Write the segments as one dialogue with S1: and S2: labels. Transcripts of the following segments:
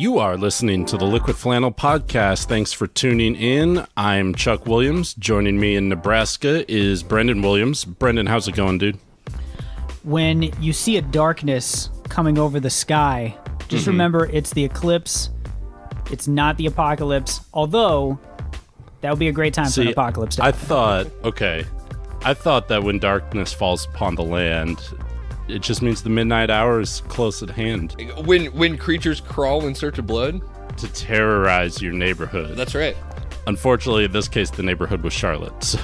S1: You are listening to the Liquid Flannel Podcast. Thanks for tuning in. I'm Chuck Williams. Joining me in Nebraska is Brendan Williams. Brendan, how's it going, dude?
S2: When you see a darkness coming over the sky, just remember it's the eclipse. It's not the apocalypse, although that would be a great time for an apocalypse day.
S1: I thought that when darkness falls upon the land, it just means the midnight hour is close at hand.
S3: When creatures crawl in search of blood?
S1: To terrorize your neighborhood.
S3: That's right.
S1: Unfortunately, in this case, the neighborhood was Charlotte.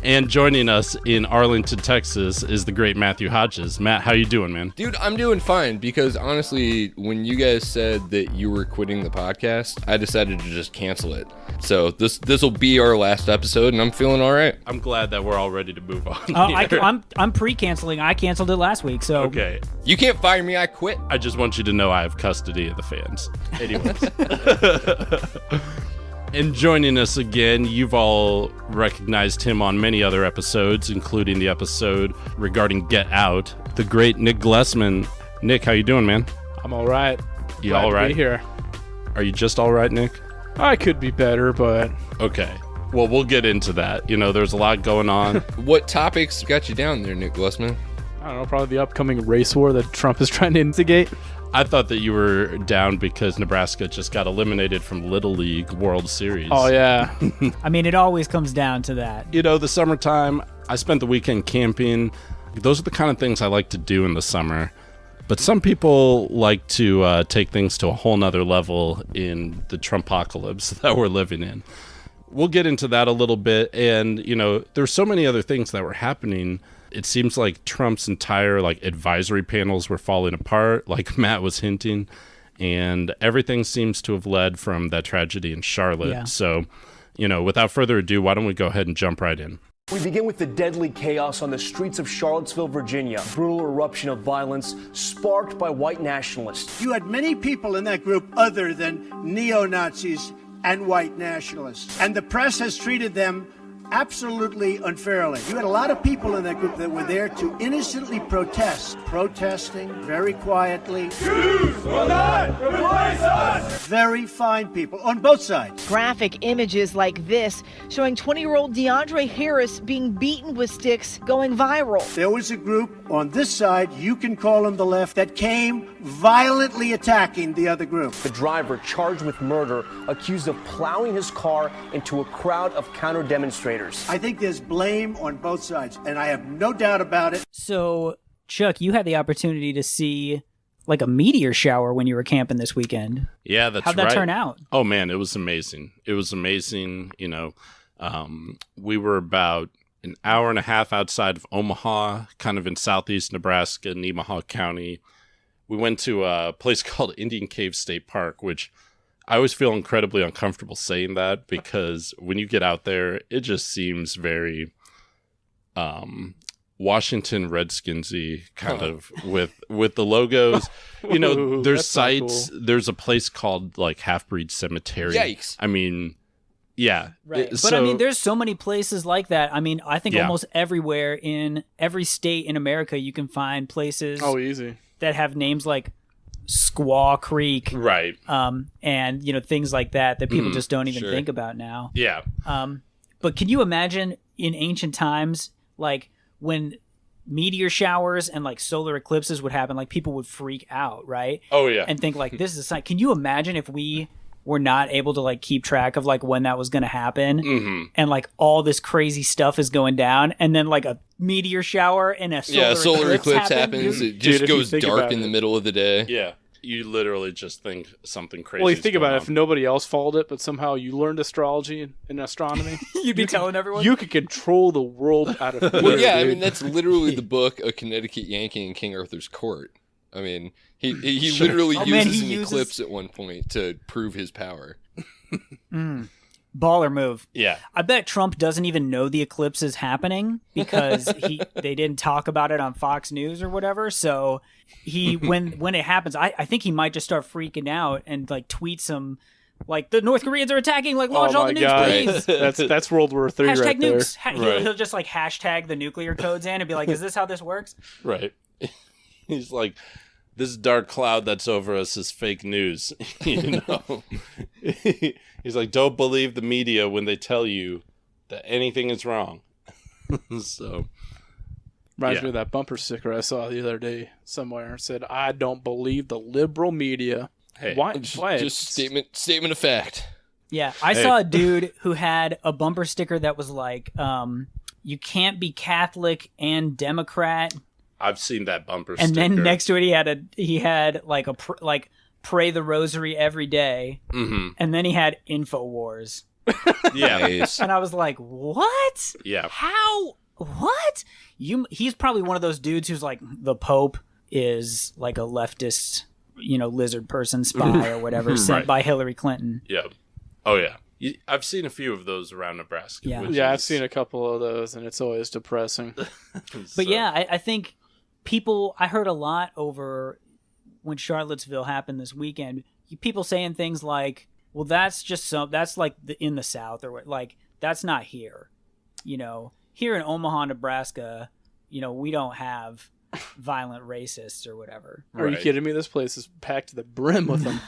S1: And joining us in Arlington, Texas, is the great Matthew Hodges. Matt, how you doing, man?
S3: Dude, I'm doing fine because honestly, when you guys said that you were quitting the podcast, I decided to just cancel it. So this will be our last episode, and I'm feeling all right.
S1: I'm glad that we're all ready to move on.
S2: I'm pre-canceling. I canceled it last week, so
S1: okay.
S3: You can't fire me. I quit.
S1: I just want you to know I have custody of the fans. Anyways. And joining us again, you've all recognized him on many other episodes, including the episode regarding Get Out, the great Nick Glesmann. Nick, how you doing, man?
S4: I'm all right.
S1: You
S4: Glad
S1: all right?
S4: to be here.
S1: Are you just all right, Nick?
S4: I could be better, but...
S1: Okay. Well, we'll get into that. You know, there's a lot going on.
S3: What topics got you down there, Nick Glesmann?
S4: I don't know, probably the upcoming race war that Trump is trying to instigate.
S1: I thought that you were down because Nebraska just got eliminated from Little League World Series.
S4: Oh, yeah.
S2: I mean, it always comes down to that.
S1: You know, the summertime, I spent the weekend camping. Those are the kind of things I like to do in the summer. But some people like to take things to a whole nother level in the Trumpocalypse that we're living in. We'll get into that a little bit. And, you know, there's so many other things that were happening. It seems like Trump's entire advisory panels were falling apart, like Matt was hinting, and everything seems to have led from that tragedy in Charlotte. Yeah. So, you know, without further ado, why don't we go ahead and jump right in?
S5: We begin with the deadly chaos on the streets of Charlottesville, Virginia. Brutal eruption of violence sparked by white nationalists.
S6: You had many people in that group other than neo-Nazis and white nationalists, and the press has treated them absolutely unfairly. You had a lot of people in that group that were there to innocently protesting very quietly.
S7: Jews will not replace us!
S6: Very fine people on both sides.
S8: Graphic images like this showing 20-year-old DeAndre Harris being beaten with sticks going viral.
S6: There was a group on this side, you can call them the left, that came violently attacking the other group.
S5: The driver charged with murder, accused of plowing his car into a crowd of counter-demonstrators.
S6: I think there's blame on both sides, and I have no doubt about it.
S2: So, Chuck, you had the opportunity to see a meteor shower when you were camping this weekend.
S1: Yeah, that's right.
S2: How'd that turn out?
S1: Oh, man, it was amazing. It was amazing. You know, we were about an hour and a half outside of Omaha, kind of in southeast Nebraska, Nemaha County. We went to a place called Indian Cave State Park, which I always feel incredibly uncomfortable saying that because when you get out there, it just seems very Washington Redskinsy kind of with the logos. You know, there's sites. Cool. There's a place called Half-Breed Cemetery.
S3: Yikes.
S1: I mean, yeah.
S2: Right. But I mean, there's so many places like that. I mean, I think almost everywhere in every state in America, you can find places.
S4: Oh, easy.
S2: That have names like Squaw Creek,
S1: right?
S2: And things like that people just don't even think about now.
S1: Yeah.
S2: But can you imagine in ancient times, when meteor showers and solar eclipses would happen, people would freak out, right?
S1: Oh yeah.
S2: And think this is a sign. Can you imagine if we were not able to keep track of when that was going to happen, and all this crazy stuff is going down, and then a meteor shower and a solar eclipse
S3: happens. It just goes dark in the middle of the day.
S1: Yeah, you literally just think something crazy.
S4: Well, you think about it. If nobody else followed it, but somehow you learned astrology and astronomy,
S2: you'd be telling everyone
S4: you could control the world out of.
S3: Well, yeah, I mean that's literally the book A Connecticut Yankee in King Arthur's Court. I mean, he literally uses an eclipse at one point to prove his power.
S2: Baller move.
S1: Yeah.
S2: I bet Trump doesn't even know the eclipse is happening because they didn't talk about it on Fox News or whatever. So when it happens, I think he might just start freaking out and tweet some the North Koreans are attacking, launch all the nukes, please.
S4: That's World War III
S2: hashtag
S4: right
S2: nukes.
S4: there.
S2: He'll just hashtag the nuclear codes in and be like, is this how this works?
S1: Right. He's like, this dark cloud that's over us is fake news. You know, he's like, don't believe the media when they tell you that anything is wrong. So
S4: Reminds me of that bumper sticker I saw the other day somewhere. It said, "I don't believe the liberal media."
S1: Hey,
S4: why?
S3: Just statement of fact.
S2: Yeah, I saw a dude who had a bumper sticker that was like, "You can't be Catholic and Democrat."
S1: I've seen that bumper
S2: and
S1: sticker.
S2: then next to it, he had like pray the rosary every day, and then he had InfoWars.
S1: Yeah,
S3: Nice.
S2: And I was like, "What?
S1: Yeah,
S2: How? What? He's probably one of those dudes who's like, the Pope is like a leftist, lizard person spy or whatever sent by Hillary Clinton."
S1: Yeah. Oh yeah. I've seen a few of those around Nebraska.
S2: Yeah.
S4: I've seen a couple of those, and it's always depressing.
S2: But yeah, I think I heard a lot over when Charlottesville happened this weekend. People saying things like, "Well, that's like in the South," or like, "That's not here." Here in Omaha, Nebraska, we don't have violent racists or whatever.
S4: Are you kidding me? This place is packed to the brim with them.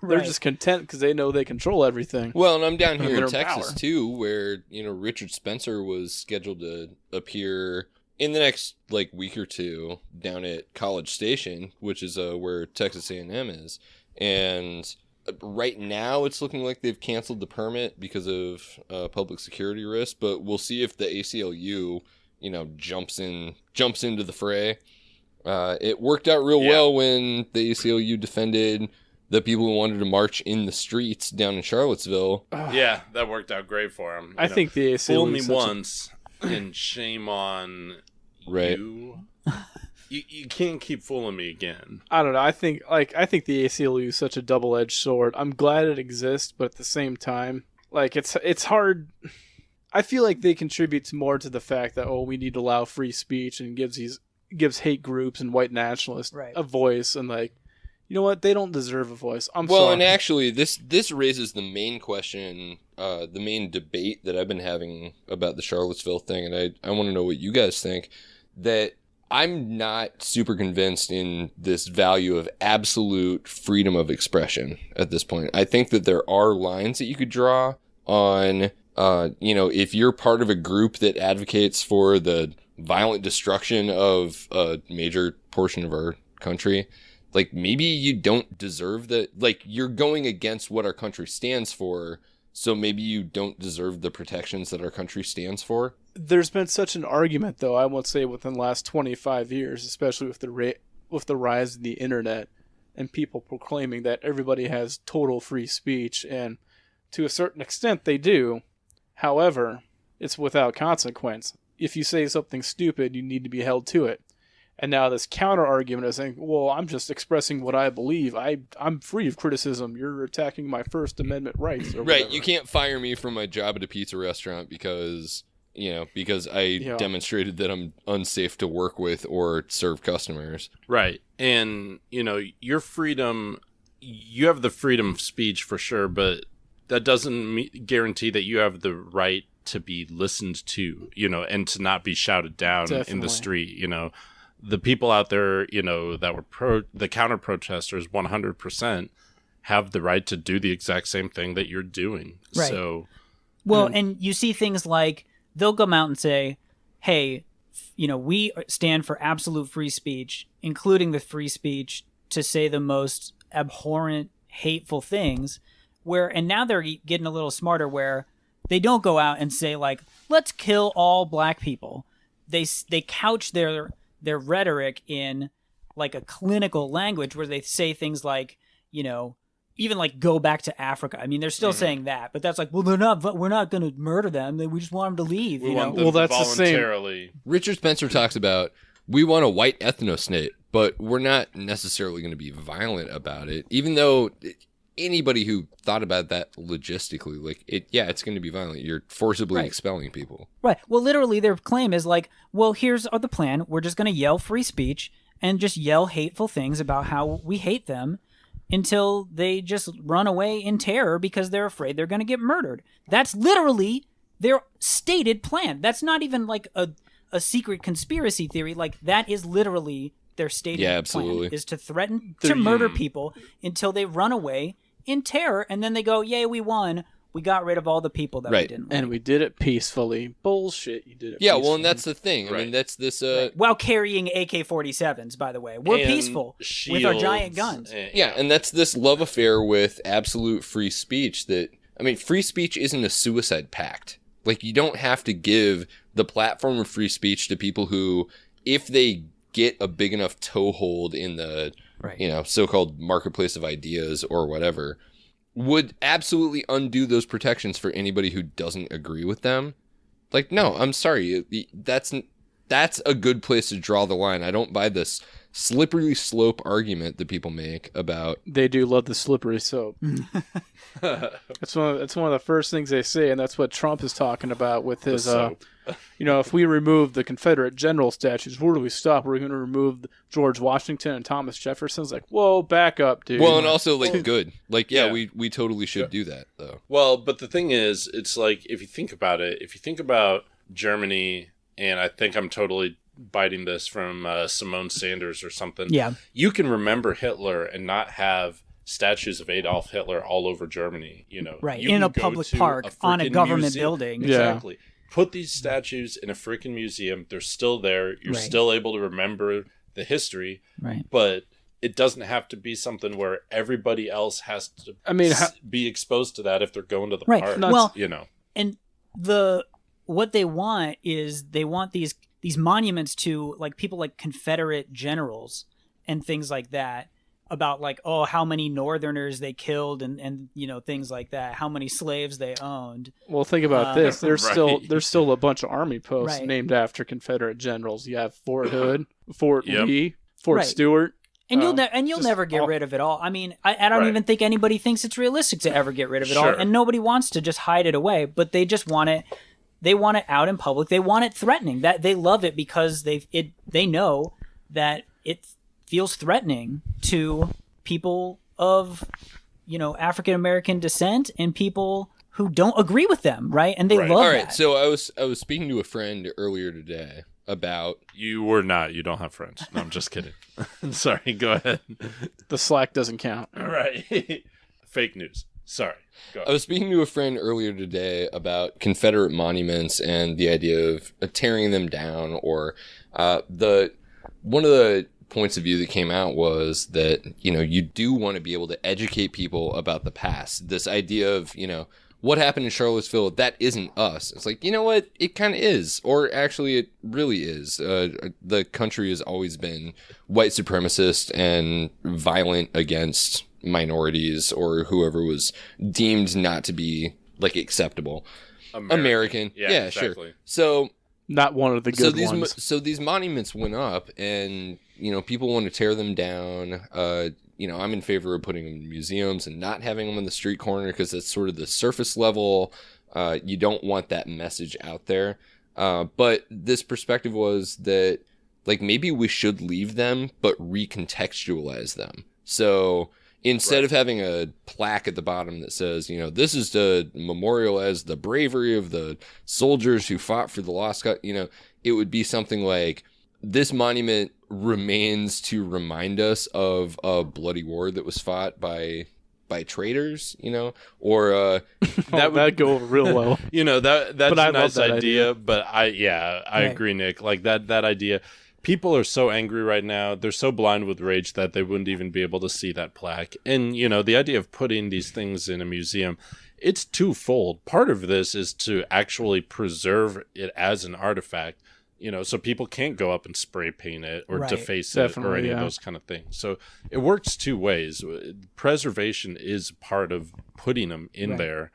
S4: They're just content because they know they control everything.
S3: Well, and I'm down here in
S4: their
S3: Texas,
S4: power.
S3: too, where, Richard Spencer was scheduled to appear in the next, week or two down at College Station, which is where Texas A&M is. And right now it's looking like they've canceled the permit because of public security risk, but we'll see if the ACLU, jumps into the fray. It worked out real well when the ACLU defended the people who wanted to march in the streets down in Charlottesville.
S1: Yeah, that worked out great for him.
S4: I think the ACLU
S1: fool me once and shame on you. You can't keep fooling me again.
S4: I don't know. I think the ACLU is such a double-edged sword. I'm glad it exists, but at the same time, it's hard. I feel like they contribute more to the fact that we need to allow free speech, and gives hate groups and white nationalists a voice, and you know what? They don't deserve a voice. I'm sorry.
S3: Well, and actually, this raises the main question, the main debate that I've been having about the Charlottesville thing, and I want to know what you guys think. That I'm not super convinced in this value of absolute freedom of expression at this point. I think that there are lines that you could draw on, if you're part of a group that advocates for the violent destruction of a major portion of our country. Maybe you don't deserve you're going against what our country stands for, so maybe you don't deserve the protections that our country stands for.
S4: There's been such an argument, though, I would say, within the last 25 years, especially with the rise of the internet and people proclaiming that everybody has total free speech, and to a certain extent they do. However, it's without consequence. If you say something stupid, you need to be held to it. And now this counter argument is saying, well, I'm just expressing what I believe. I'm free of criticism. You're attacking my First Amendment rights. Or
S3: right.
S4: whatever.
S3: You can't fire me from my job at a pizza restaurant because I demonstrated that I'm unsafe to work with or serve customers.
S1: Right. And, your freedom, you have the freedom of speech for sure, but that doesn't guarantee that you have the right to be listened to, and to not be shouted down in the street, The people out there, that were the counter protesters 100% have the right to do the exact same thing that you're doing.
S2: Right.
S1: So,
S2: and you see things like they'll come out and say, "Hey, we stand for absolute free speech, including the free speech to say the most abhorrent, hateful things." And now they're getting a little smarter where they don't go out and say "Let's kill all black people." They couch their rhetoric in a clinical language where they say things like, even go back to Africa. I mean, they're still saying that, but that's well, we're not going to murder them. We just want them to leave.
S1: Well, that's voluntarily.
S3: The same. Richard Spencer talks about, we want a white ethno-state, but we're not necessarily going to be violent about it, even though anybody who thought about that logistically, it's going to be violent. You're forcibly expelling people. Right.
S2: Well, literally their claim is well, here's the plan. We're just going to yell free speech and just yell hateful things about how we hate them until they just run away in terror because they're afraid they're going to get murdered. That's literally their stated plan. That's not even a secret conspiracy theory. That is literally their stated
S3: Yeah,
S2: plan
S3: absolutely.
S2: is to threaten to murder people until they run away in terror, and then they go, "Yay, we won! We got rid of all the people that we
S3: Right.
S2: didn't."
S4: And
S2: like.
S4: we did it peacefully. Bullshit, you did it
S3: Yeah,
S4: peacefully.
S3: well, and that's the thing. I mean,
S1: Right.
S3: that's this.
S2: While carrying AK-47s, by the way, we're
S1: And
S2: peaceful with our giant
S1: shields,
S2: guns.
S3: Yeah, and that's this love affair with absolute free speech that, I mean, free speech isn't a suicide pact. Like, you don't have to give the platform of free speech to people who, if they get a big enough toehold in the, so-called marketplace of ideas or whatever, would absolutely undo those protections for anybody who doesn't agree with them. Like, no, I'm sorry. That's a good place to draw the line. I don't buy this slippery slope argument that people make about.
S4: They do love the slippery soap. That's one of the first things they say, and that's what Trump is talking about with his.
S1: soap.
S4: If we remove the Confederate general statues, where do we stop? We're going to remove George Washington and Thomas Jefferson. It's like, whoa, back up, dude.
S3: Well, and also, like, good. Like, yeah,
S1: Yeah.
S3: we totally should do that, though.
S1: Well, but the thing is, it's like, if you think about it, if you think about Germany, and I think I'm totally biting this from Simone Sanders or something.
S2: Yeah.
S1: You can remember Hitler and not have statues of Adolf Hitler all over Germany,
S2: Right,
S1: You
S2: in
S1: can
S2: a
S1: go
S2: public
S1: to
S2: park, on a
S1: freaking
S2: government
S1: museum.
S2: building.
S4: Yeah.
S1: Exactly. Put these statues in a freaking museum. They're still there. You're
S2: Right.
S1: still able to remember the history,
S2: Right.
S1: but it doesn't have to be something where everybody else has to be exposed to that if they're going to the
S2: Right.
S1: park.
S2: Well,
S1: And
S2: and what they want is they want these monuments to like people like Confederate generals and things like that, about like, oh, how many Northerners they killed and things like that, how many slaves they owned.
S4: Well, think about this. There's
S1: Right.
S4: still a bunch of army posts
S2: Right.
S4: named after Confederate generals. You have Fort Hood, Fort
S1: Yep.
S4: Lee, Fort
S2: Right.
S4: Stewart.
S2: And you'll
S4: just
S2: never get
S4: all-
S2: rid of it all. I mean, I don't
S1: Right.
S2: even think anybody thinks it's realistic to ever get rid of it all,
S1: Sure.
S2: and nobody wants to just hide it away. But they just want it. They want it out in public. They want it threatening. That they love it because they know that it feels threatening to people of African American descent and people who don't agree with them, right? And they
S1: Right.
S2: love
S3: All right,
S2: that.
S3: so I was speaking to a friend earlier today about.
S1: you were not. You don't have friends. No, I'm just kidding. Sorry. Go ahead.
S4: The Slack doesn't count.
S1: All right. Fake news. Sorry. Go
S3: I
S1: ahead.
S3: was speaking to a friend earlier today about Confederate monuments and the idea of tearing them down, or one of the points of view that came out was that, you do want to be able to educate people about the past. This idea of, what happened in Charlottesville, that isn't us. It's like, you know what? It kind of is. Or actually, it really is. The country has always been white supremacist and violent against minorities or whoever was deemed not to be, like, acceptable. American. Yeah,
S1: exactly.
S3: sure. So
S4: Not one of the good ones.
S3: So these monuments went up, and people want to tear them down. I'm in favor of putting them in museums and not having them on the street corner because that's sort of the surface level. You don't want that message out there. But this perspective was that, like, maybe we should leave them, but recontextualize them. So instead of having a plaque at the bottom that says, this is to memorialize the bravery of the soldiers who fought for the lost cause, it would be something like, this monument remains to remind us of a bloody war that was fought by traitors, or
S4: that would go over real well.
S1: That's
S4: But I
S1: a
S4: love
S1: nice
S4: that
S1: idea,
S4: idea.
S1: but I agree, Nick. Like that idea. People are so angry right now. They're so blind with rage that they wouldn't even be able to see that plaque. And, the idea of putting these things in a museum, it's twofold. Part of this is to actually preserve it as an artifact, so people can't go up and spray paint it or
S2: Right.
S1: deface it or
S4: Definitely,
S1: any of
S4: yeah.
S1: those kind of things. So it works two ways. Preservation is part of putting them in
S2: Right.
S1: there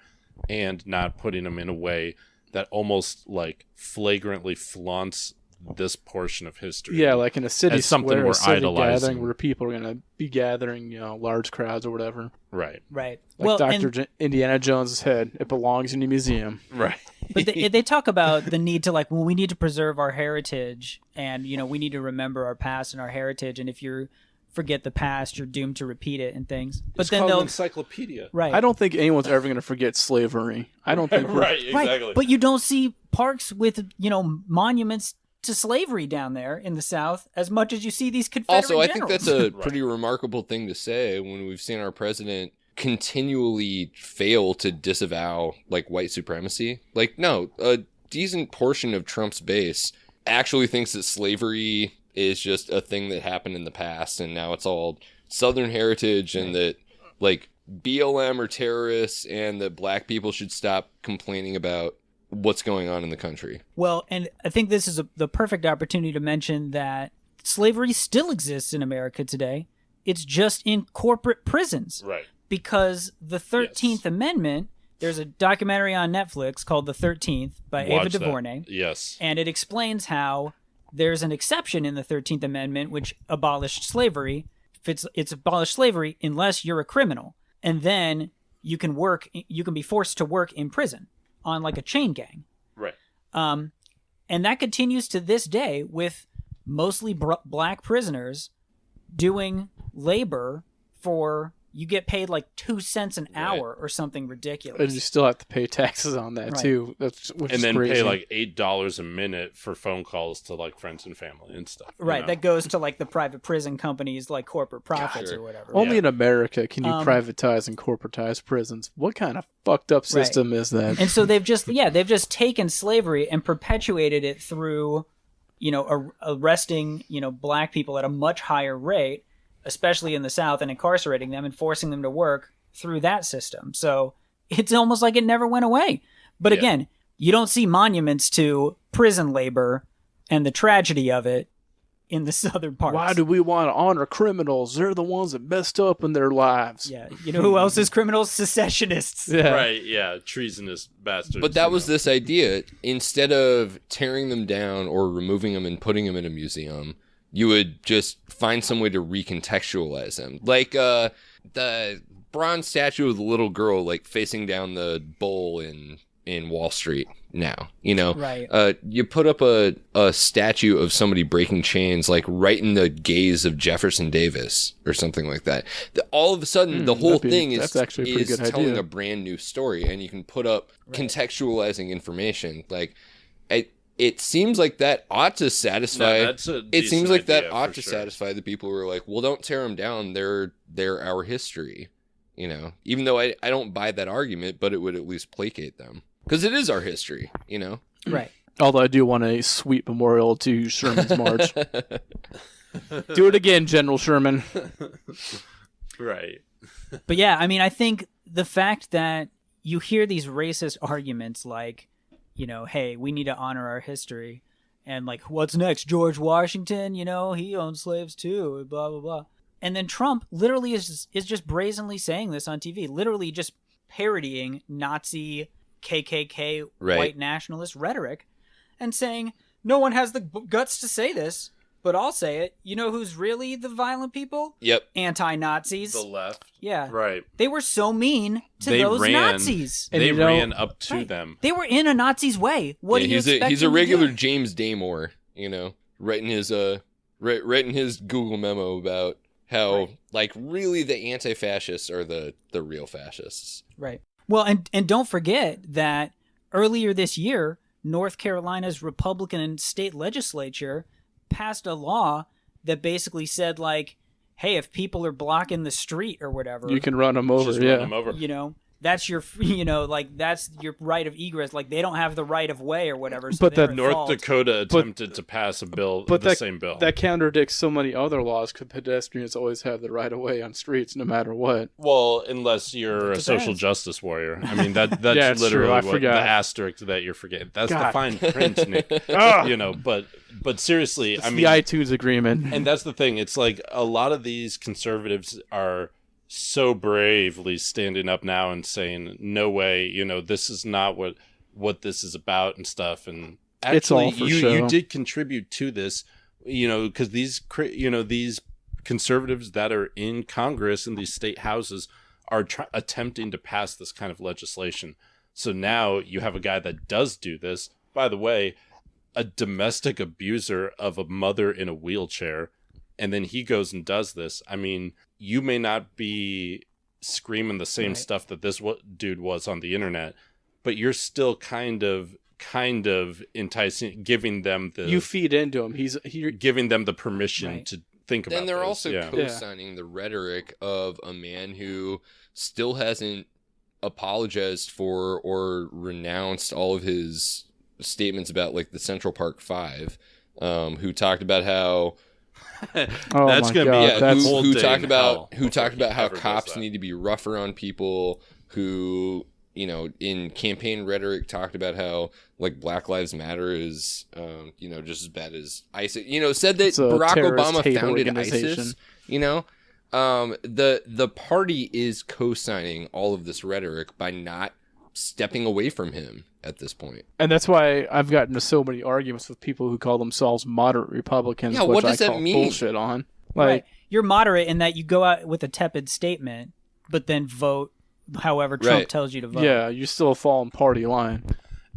S1: and not putting them in a way that almost like flagrantly flaunts this portion of history.
S4: Yeah, like in a city
S1: As something
S4: square,
S1: we're
S4: a civic
S1: idolizing.
S4: gathering where people are going to be gathering, large crowds or whatever.
S1: Right.
S2: Right.
S4: Like
S2: well,
S4: Dr. Indiana Jones's head. It belongs in a museum.
S1: Right.
S2: But they talk about the need to we need to preserve our heritage, and we need to remember our past and our heritage, and if you forget the past, you're doomed to repeat it and things. But
S1: It's
S2: then
S1: called
S2: they'll
S1: an encyclopedia.
S2: right,
S4: I don't think anyone's ever going to forget slavery. I don't think
S1: Right, exactly.
S2: right. But you don't see parks with monuments to slavery down there in the South as much as you see these Confederate
S3: Also, I
S2: generals.
S3: think that's a pretty remarkable thing to say when we've seen our president continually fail to disavow like white supremacy. Like, no, a decent portion of Trump's base actually thinks that slavery is just a thing that happened in the past and now it's all Southern heritage and that like BLM are terrorists and that black people should stop complaining about what's going on in the country.
S2: Well, and I think this is the perfect opportunity to mention that slavery still exists in America today. It's just in corporate prisons.
S1: Right.
S2: Because the 13th Amendment, there's a documentary on Netflix called The 13th by Ava
S1: Watch that.
S2: DuVernay.
S1: Yes.
S2: And it explains how there's an exception in the 13th Amendment which abolished slavery. It's abolished slavery unless you're a criminal. And then you can be forced to work in prison on like a chain gang.
S1: Right.
S2: And that continues to this day with mostly black prisoners doing labor for, you get paid like 2 cents an hour or something ridiculous.
S4: And you still have to pay taxes on that too.
S1: And then pay like $8 a minute for phone calls to like friends and family and stuff.
S2: Right,
S1: know?
S2: that goes to like the private prison companies, like corporate profits or whatever.
S4: Only in America can you privatize and corporatize prisons. What kind of fucked up system is that?
S2: And so they've just taken slavery and perpetuated it through, arresting, black people at a much higher rate, especially in the South, and incarcerating them and forcing them to work through that system. So it's almost like it never went away. But again, you don't see monuments to prison labor and the tragedy of it in the southern parts.
S4: Why do we want to honor criminals? They're the ones that messed up in their lives.
S2: Yeah. You know who else is criminals? Secessionists.
S4: Yeah.
S1: Right, yeah. Treasonous bastards.
S3: But that was this idea. Instead of tearing them down or removing them and putting them in a museum, you would just find some way to recontextualize them. Like the bronze statue of the little girl like facing down the bowl in Wall Street now,
S2: Right.
S3: You put up a statue of somebody breaking chains like right in the gaze of Jefferson Davis or something like that. All of a sudden the whole thing is telling a brand new story, and you can put up contextualizing information. Like it seems like that ought to satisfy. It seems like that ought to satisfy the people who are like, well, don't tear them down. They're our history, Even though I don't buy that argument, but it would at least placate them because it is our history,
S2: Right.
S4: Although I do want a sweet memorial to Sherman's March. Do it again, General Sherman.
S1: Right.
S2: But yeah, I mean, I think the fact that you hear these racist arguments like, hey, we need to honor our history. And like, what's next? George Washington, he owned slaves too, blah, blah, blah. And then Trump literally is just brazenly saying this on TV, literally just parodying Nazi, KKK, white nationalist rhetoric and saying, no one has the guts to say this, but I'll say it. You know who's really the violent people?
S3: Yep.
S2: Anti-Nazis.
S1: The left.
S2: Yeah.
S1: Right.
S2: They were so mean to those Nazis.
S1: They ran up to them.
S2: They were in a Nazi's way. What do you expect?
S3: He's a regular James Damore, writing his Google memo about how like really the anti-fascists are the real fascists.
S2: Right. Well, and don't forget that earlier this year, North Carolina's Republican state legislature passed a law that basically said like, hey, if people are blocking the street or whatever,
S4: you can run them over.
S1: Run them over.
S2: That's your, that's your right of egress. Like they don't have the right of way or whatever. So
S4: but that
S1: North Dakota attempted to pass a bill, same bill.
S4: That contradicts so many other laws because pedestrians always have the right of way on streets no matter what.
S1: Well, unless you're a social justice warrior. I mean, that's
S4: yeah,
S1: literally the asterisk that you're forgetting. That's the fine print, Nick. But seriously,
S4: it's the iTunes agreement.
S1: And that's the thing. It's like a lot of these conservatives are so bravely standing up now and saying, no way, this is not what this is about and stuff. And actually,
S4: it's all for show.
S1: You did contribute to this, because these conservatives that are in Congress and these state houses are attempting to pass this kind of legislation. So now you have a guy that does do this. By the way, a domestic abuser of a mother in a wheelchair, and then he goes and does this. I mean, you may not be screaming the same stuff that this dude was on the internet, but you're still kind of kind of enticing, giving them the...
S4: You feed into him.
S1: You're giving them the permission to think about it.
S3: And they're also co-signing the rhetoric of a man who still hasn't apologized for or renounced all of his statements about like the Central Park Five, who talked about how
S1: that's going to be a whole
S3: who
S1: day
S3: talked
S1: in
S3: about
S1: hell
S3: who talked about how
S1: ever does
S3: cops
S1: that.
S3: need to be rougher on people, who, you know, in campaign rhetoric talked about how like Black Lives Matter is you know, just as bad as ISIS, you know, said that Barack Obama founded ISIS, you know. The party is co-signing all of this rhetoric by not stepping away from him at this point.
S4: And that's why I've gotten into so many arguments with people who call themselves moderate Republicans,
S3: Yeah,
S4: which
S3: what does
S4: I
S3: that
S4: call
S3: mean?
S4: bullshit on.
S2: Right. You're moderate in that you go out with a tepid statement, but then vote however Trump tells you to vote.
S4: Yeah, you still fall in party line.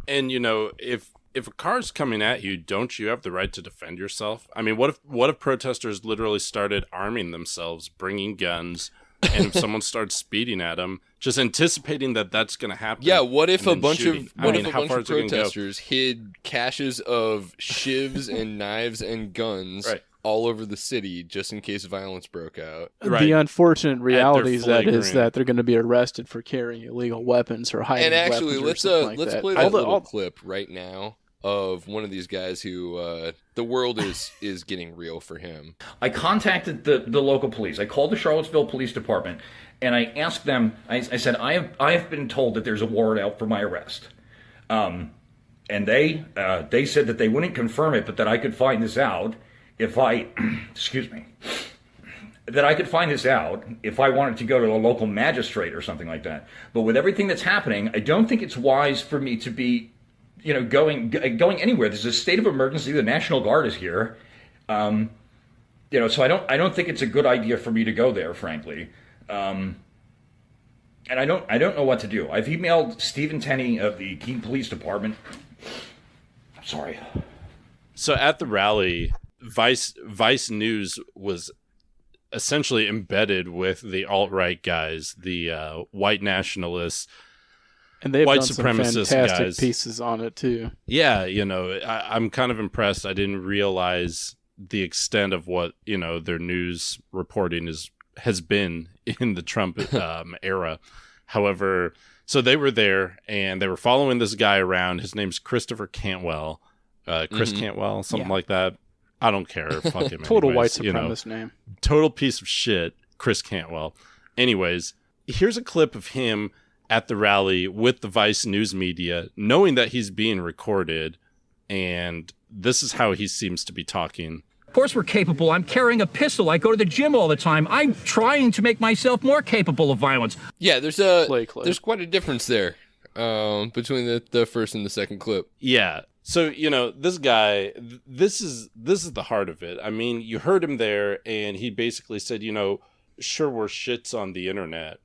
S1: And, you know, if a car's coming at you, don't you have the right to defend yourself? I mean, what if protesters literally started arming themselves, bringing guns, and if someone starts speeding at them, just anticipating that that's going to happen?
S3: Yeah, what if
S1: and
S3: a
S1: then
S3: bunch
S1: shooting?
S3: of
S1: How far is it gonna go?
S3: protesters hid caches of shivs and knives and guns all over the city just in case violence broke out?
S4: The unfortunate reality is
S1: flagrant.
S4: that they're going to be arrested for carrying illegal weapons or hiding
S3: And actually,
S4: weapons or something like
S3: let's
S4: that.
S3: play that little clip right now of one of these guys who the world is getting real for him.
S9: I contacted the local police. I called the Charlottesville Police Department, and I asked them. I said, I have been told that there's a warrant out for my arrest, and they said that they wouldn't confirm it, but that I could find this out if I excuse me. That I could find this out if I wanted to go to a local magistrate or something like that. But with everything that's happening, I don't think it's wise for me to be, you know, going anywhere. There's a state of emergency. The National Guard is here. You know, so I don't think it's a good idea for me to go there, frankly. And I don't know what to do. I've emailed Stephen Tenney of the Keene Police Department. I'm sorry.
S1: So at the rally, Vice News was essentially embedded with the alt-right guys, the white nationalists,
S4: and they've
S1: white
S4: done some
S1: supremacist
S4: fantastic
S1: guys.
S4: pieces on it too.
S1: Yeah, you know, I'm kind of impressed. I didn't realize the extent of what, you know, their news reporting has been in the Trump era. However, so they were there and they were following this guy around. His name's Christopher Cantwell, Chris Cantwell, something like that. I don't care. Fuck him.
S4: Total
S1: anyways,
S4: white supremacist name.
S1: Total piece of shit, Chris Cantwell. Anyways, here's a clip of him at the rally with the Vice News media, knowing that he's being recorded, and this is how he seems to be talking.
S10: Of course we're capable. I'm carrying a pistol. I go to the gym all the time. I'm trying to make myself more capable of violence.
S3: Yeah, there's quite a difference there between the first and the second clip.
S1: Yeah. So, you know, this guy, this is the heart of it. I mean, you heard him there, and he basically said, you know, sure, we're shits on the internet,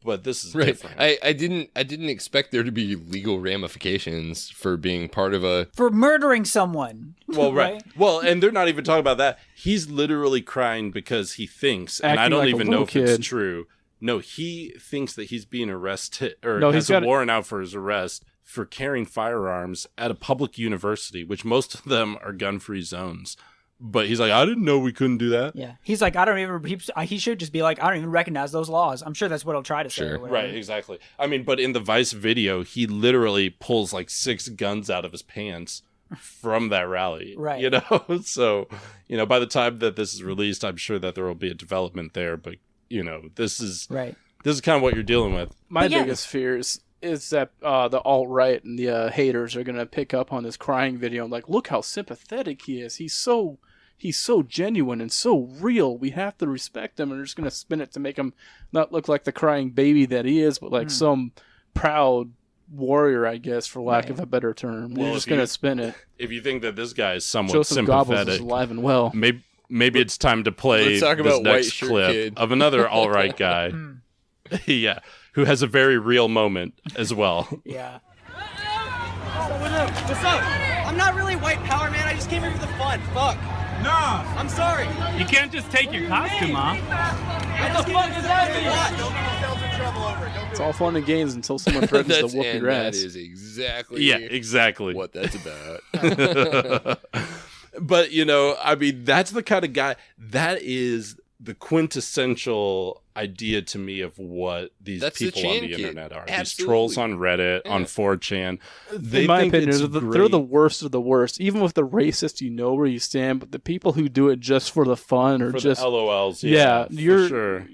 S1: but this is different.
S3: I didn't expect there to be legal ramifications for being part of
S2: for murdering someone.
S1: Well, right. Well, and they're not even talking about that. He's literally crying because he thinks, and I don't
S4: like
S1: even
S4: a
S1: know
S4: little
S1: if
S4: kid.
S1: it's true. No, he thinks that he's being arrested, or
S4: No,
S1: has a warrant out for his arrest for carrying firearms at a public university, which most of them are gun-free zones. But he's like, I didn't know we couldn't do that.
S2: Yeah, he's like, he should just be like, I don't even recognize those laws. I'm sure that's what he'll try to say. Or whatever.
S1: Right, exactly. I mean, but in the Vice video, he literally pulls like 6 guns out of his pants from that rally.
S2: Right.
S1: You know, so, you know, by the time that this is released, I'm sure that there will be a development there. But, you know, this is kind of what you're dealing with.
S4: My biggest fears is that the alt-right and the haters are going to pick up on this crying video and like, look how sympathetic he is. He's so genuine and so real. We have to respect him. And they're just going to spin it to make him not look like the crying baby that he is, but like some proud warrior, I guess, for lack of a better term. We're just going to spin it.
S1: If you think that this guy is somewhat
S4: Joseph Goebbels
S1: sympathetic,
S4: is alive and well.
S1: Maybe it's time to play
S3: Let's talk
S1: this
S3: about
S1: next
S3: White
S1: clip
S3: Shirt Kid.
S1: of another alt-right guy. Yeah, who has a very real moment as well.
S2: Yeah.
S11: What's up? I'm not really white power, man. I just came here for the fun. Fuck. Nah. I'm sorry.
S12: You can't just take your costume off.
S11: What the fuck does that mean?
S4: It's all fun and games until someone threatens to whoop your ass.
S3: That is exactly what that's about.
S1: But, I mean, that's the kind of guy, that is the quintessential idea to me of what these people on the internet are.
S3: Absolutely.
S1: These trolls on Reddit, on 4chan.
S4: In my opinion, they're the worst of the worst. Even with the racists, you know where you stand, but the people who do it just for the fun or
S1: for
S4: just
S1: the LOLs,
S4: you're
S1: sure.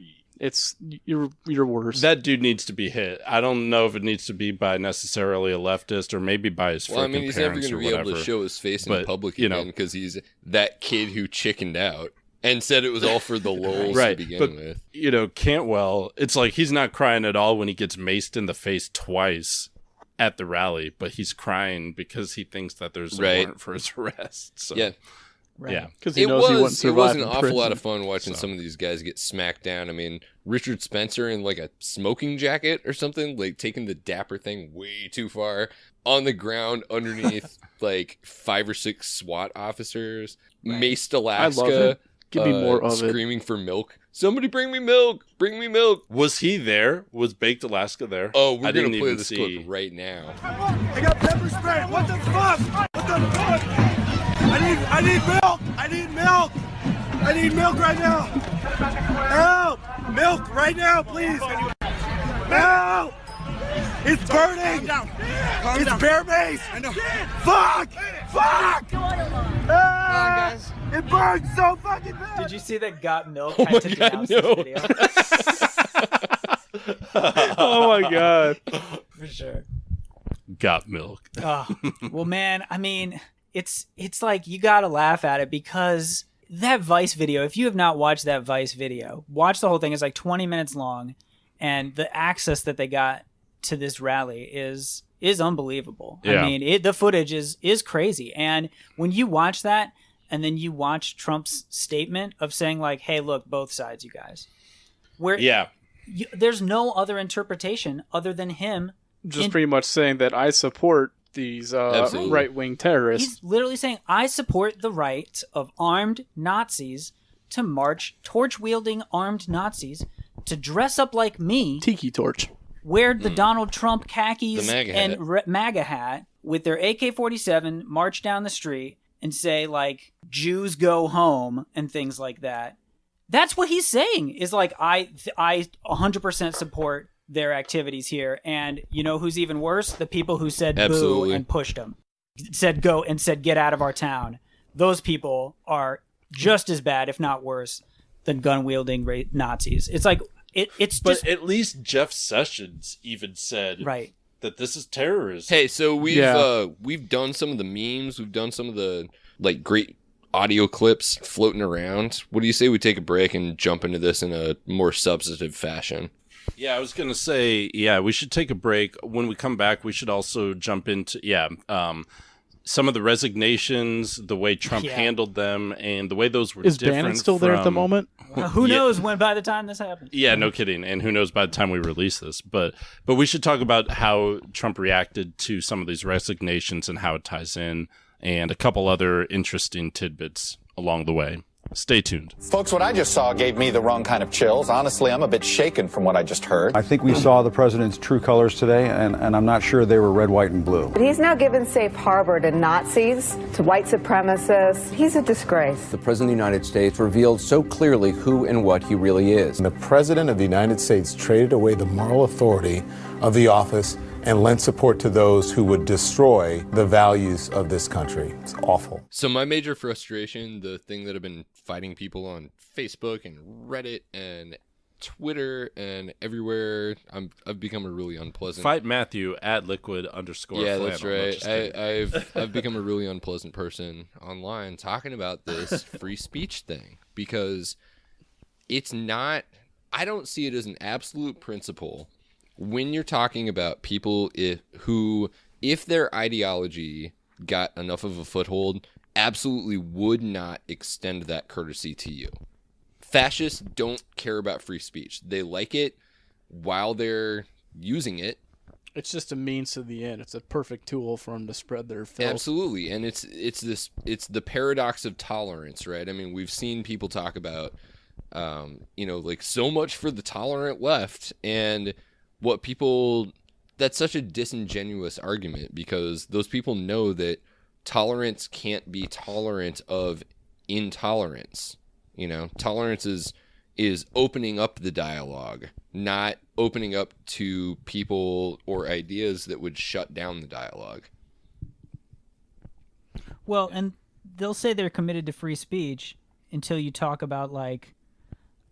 S4: You're worse.
S1: That dude needs to be hit. I don't know if it needs to be by necessarily a leftist or maybe by his freaking parents.
S3: He's never going to be able to show his face in public again because he's that kid who chickened out and said it was all for the lulz to begin with.
S1: Cantwell, it's like he's not crying at all when he gets maced in the face twice at the rally, but he's crying because he thinks that there's a warrant for his arrest. So.
S3: Yeah.
S2: Right.
S1: Yeah,
S4: because
S3: it was an awful lot of fun watching some of these guys get smacked down. I mean, Richard Spencer in like a smoking jacket or something, like taking the dapper thing way too far on the ground underneath like 5 or 6 SWAT officers. Right. Maced Alaska.
S4: I love it. Give me more of it.
S3: Screaming for milk. Somebody bring me milk. Bring me milk.
S1: Was he there? Was Baked Alaska there?
S3: Oh, we're going to play this clip right now.
S7: I got pepper spray. What the fuck? What the fuck? I need milk! I need milk! I need milk right now! Help! Milk right now, please! Help! It's burning! It's bear mace! I know. Fuck! Fuck! Ah! It burns so fucking bad!
S2: Did you see that Got Milk had to denounce this video?
S4: Oh my god.
S2: For sure.
S1: Got Milk.
S2: Well, man, I mean... It's like you gotta laugh at it because that Vice video, if you have not watched that Vice video, watch the whole thing. It's like 20 minutes long, and the access that they got to this rally is unbelievable.
S1: Yeah.
S2: I mean, the footage is crazy. And when you watch that and then you watch Trump's statement of saying like, hey, look, both sides, you guys. There's no other interpretation other than him.
S4: Just pretty much saying that I support these right-wing terrorists.
S2: He's literally saying, I support the right of armed Nazis to march, torch-wielding armed Nazis to dress up like me.
S4: Tiki torch.
S2: Wear the Donald Trump khakis
S3: and
S2: MAGA hat with their AK-47, march down the street and say, like, Jews go home and things like that. That's what he's saying, is like, I 100% support their activities here. And you know who's even worse? The people who said boo and pushed them. Said go and said get out of our town. Those people are just as bad, if not worse, than gun-wielding Nazis. It's like,
S1: But at least Jeff Sessions even said that this is terrorism.
S3: Hey, so we've done some of the memes. We've done some of the like great audio clips floating around. What do you say we take a break and jump into this in a more substantive fashion?
S1: Yeah, I was going to say, we should take a break. When we come back, we should also jump into, some of the resignations, the way Trump handled them, and the way those were different. Is
S4: Bannon still there at the moment?
S2: Who knows when by the time this happens?
S1: Yeah, no kidding. And who knows by the time we release this. But we should talk about how Trump reacted to some of these resignations and how it ties in, and a couple other interesting tidbits along the way. Stay tuned.
S12: Folks, what I just saw gave me the wrong kind of chills. Honestly, I'm a bit shaken from what I just heard.
S13: I think we saw the president's true colors today, and I'm not sure they were red, white, and blue.
S14: But he's now given safe harbor to Nazis, to white supremacists. He's a disgrace.
S15: The president of the United States revealed so clearly who and what he really is.
S16: The president of the United States traded away the moral authority of the office and lent support to those who would destroy the values of this country. It's awful.
S3: So my major frustration, the thing that I've been fighting people on Facebook and Reddit and Twitter and everywhere, I've become a really unpleasant...
S1: Fight Matthew at liquid_.
S3: Yeah, that's right. I've become a really unpleasant person online talking about this free speech thing because it's not... I don't see it as an absolute principle when you're talking about people who, if their ideology got enough of a foothold, absolutely would not extend that courtesy to you. Fascists don't care about free speech. They like it while they're using it.
S4: It's just a means to the end. It's a perfect tool for them to spread their filth.
S3: Absolutely, and it's the paradox of tolerance, right? I mean, we've seen people talk about Like so much for the tolerant left, and what people, that's such a disingenuous argument, because those people know that tolerance can't be tolerant of intolerance. Tolerance is opening up the dialogue, not opening up to people or ideas that would shut down the dialogue.
S2: Well, and they'll say they're committed to free speech until you talk about like,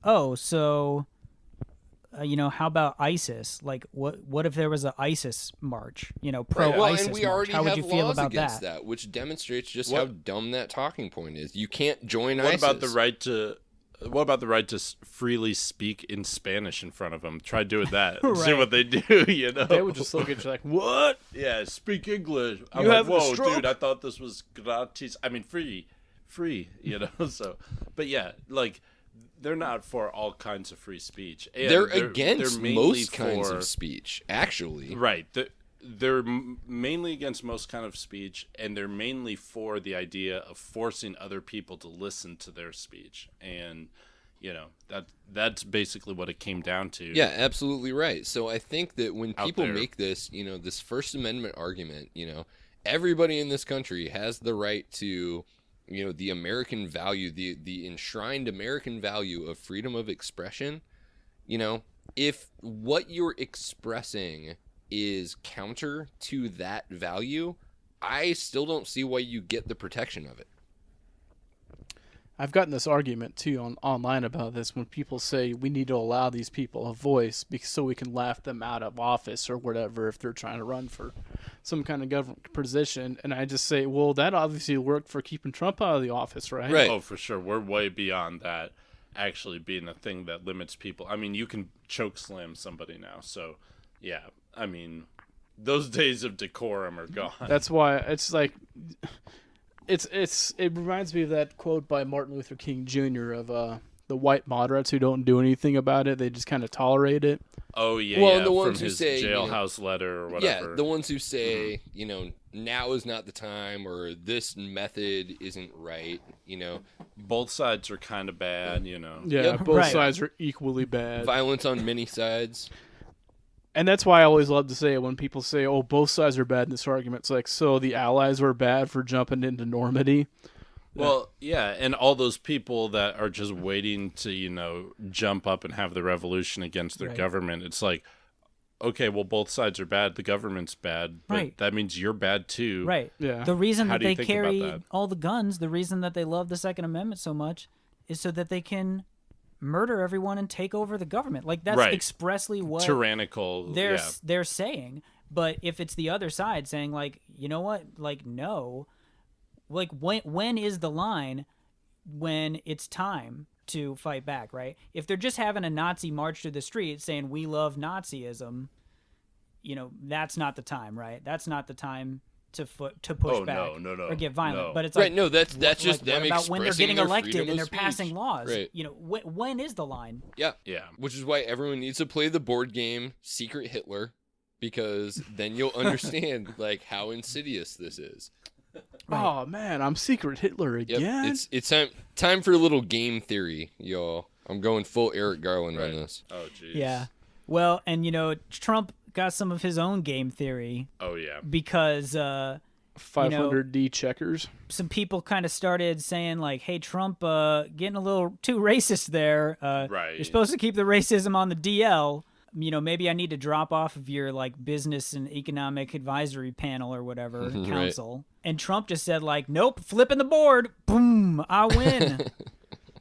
S2: oh, so, how about ISIS? Like, what if there was an ISIS march? Pro-ISIS
S3: Well, and we
S2: march.
S3: already
S2: How would
S3: have
S2: you feel
S3: laws
S2: about
S3: against
S2: that?
S3: that, which demonstrates just how dumb that talking point is. You can't join
S1: What
S3: ISIS.
S1: about the right to? What about the right to freely speak in Spanish in front of them? Try doing that.
S2: Right.
S1: See what they do.
S4: They would just look at you like, "What?
S1: Yeah, speak English." I'm
S4: You
S1: like,
S4: having a
S1: whoa,
S4: stroke?
S1: dude! I thought this was gratis. I mean, free. So, but yeah, like they're not for all kinds of free speech. And
S3: they're against
S1: mainly
S3: most kinds
S1: for-
S3: of speech, actually.
S1: Right. They're mainly against most kind of speech, and they're mainly for the idea of forcing other people to listen to their speech. And, that's basically what it came down to.
S3: Yeah, absolutely right. So I think that when people
S1: there.
S3: make this, this First Amendment argument, everybody in this country has the right to, the American value, the enshrined American value of freedom of expression. If what you're expressing is counter to that value, I still don't see why you get the protection of it.
S4: I've gotten this argument too online about this when people say we need to allow these people a voice so we can laugh them out of office or whatever if they're trying to run for some kind of government position. And I just say, well, that obviously worked for keeping Trump out of the office, right?
S3: Right.
S1: Oh, for sure. We're way beyond that actually being a thing that limits people. I mean, you can choke slam somebody now. So, yeah. I mean, those days of decorum are gone.
S4: That's why it's like... It reminds me of that quote by Martin Luther King Jr. of the white moderates who don't do anything about it; they just kind of tolerate it.
S1: Oh yeah,
S3: Well,
S1: yeah,
S3: and the ones
S1: from
S3: who
S1: his
S3: say,
S1: jailhouse letter or whatever.
S3: Yeah, the ones who say, now is not the time, or this method isn't right.
S1: Both sides are kind of bad.
S4: Yeah, both sides are equally bad.
S3: Violence on many sides.
S4: And that's why I always love to say when people say, "Oh, both sides are bad in this argument," it's like, so the Allies were bad for jumping into Normandy.
S1: Well, yeah, and all those people that are just waiting to, jump up and have the revolution against their government. It's like, okay, well, both sides are bad. The government's bad, but that means you're bad too.
S2: Right.
S4: Yeah.
S2: The reason
S1: How
S2: that
S1: do you
S2: they
S1: think about
S2: carry
S1: that?
S2: all the guns, the reason that they love the Second Amendment so much, is so that they can murder everyone and take over the government. Like that's expressly what
S1: tyrannical
S2: they're saying. But if it's the other side saying like, you know what, like no, like when is the line when it's time to fight back, right? If they're just having a Nazi march through the street saying we love Nazism, that's not the time, right? That's not the time to push back or get violent.
S1: No.
S2: But it's like,
S3: No, that's just them
S2: what about when they're
S3: expressing
S2: getting
S3: their
S2: elected
S3: freedom
S2: and
S3: of
S2: they're passing
S3: speech.
S2: laws?
S3: Right.
S2: When is the line?
S3: Yeah.
S1: Yeah.
S3: Which is why everyone needs to play the board game Secret Hitler, because then you'll understand like how insidious this is.
S4: Oh man, I'm Secret Hitler again.
S3: Yep. It's time for a little game theory, y'all. I'm going full Eric Garland on this.
S1: Oh jeez.
S2: Yeah. Well, and Trump got some of his own game theory.
S1: Oh yeah.
S2: Because
S4: 500D checkers.
S2: Some people kind of started saying like, "Hey, Trump, getting a little too racist there.
S1: Right.
S2: You're supposed to keep the racism on the DL. Maybe I need to drop off of your like business and economic advisory panel or whatever council." And Trump just said like, "Nope, flipping the board. Boom, I win."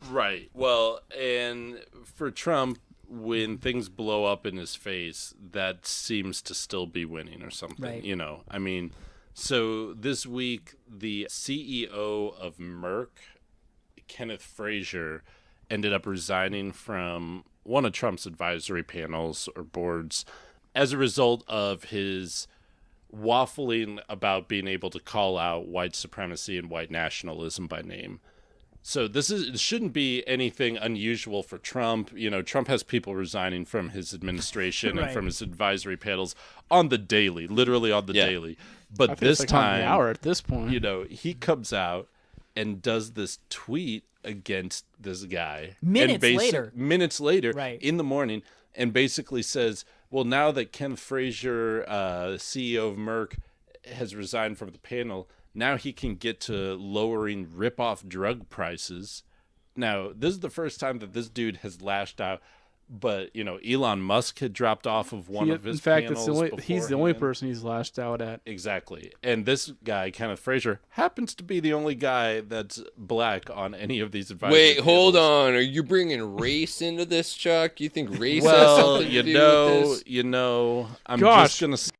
S1: Right. Well, and for Trump, when things blow up in his face, that seems to still be winning or something.
S2: Right.
S1: I mean, so this week, the CEO of Merck, Kenneth Frazier, ended up resigning from one of Trump's advisory panels or boards as a result of his waffling about being able to call out white supremacy and white nationalism by name. So it shouldn't be anything unusual for Trump. Trump has people resigning from his administration and from his advisory panels on the daily, literally on the daily. But
S4: I think
S1: this
S4: it's like on the
S1: time,
S4: hour at this point.
S1: he comes out and does this tweet against this guy.
S2: Minutes later.
S1: Right. In the morning, and basically says, well, now that Ken Frazier, CEO of Merck, has resigned from the panel, now he can get to lowering rip-off drug prices. Now, this is the first time that this dude has lashed out, but, Elon Musk had dropped off of one of his panels.
S4: In fact, he's the only person he's lashed out at.
S1: Exactly. And this guy, Kenneth Frazier, happens to be the only guy that's black on any of these advisory
S3: Wait, hold
S1: panels.
S3: on. Are you bringing race into this, Chuck? You think race has something to do with this?
S1: I'm just going to...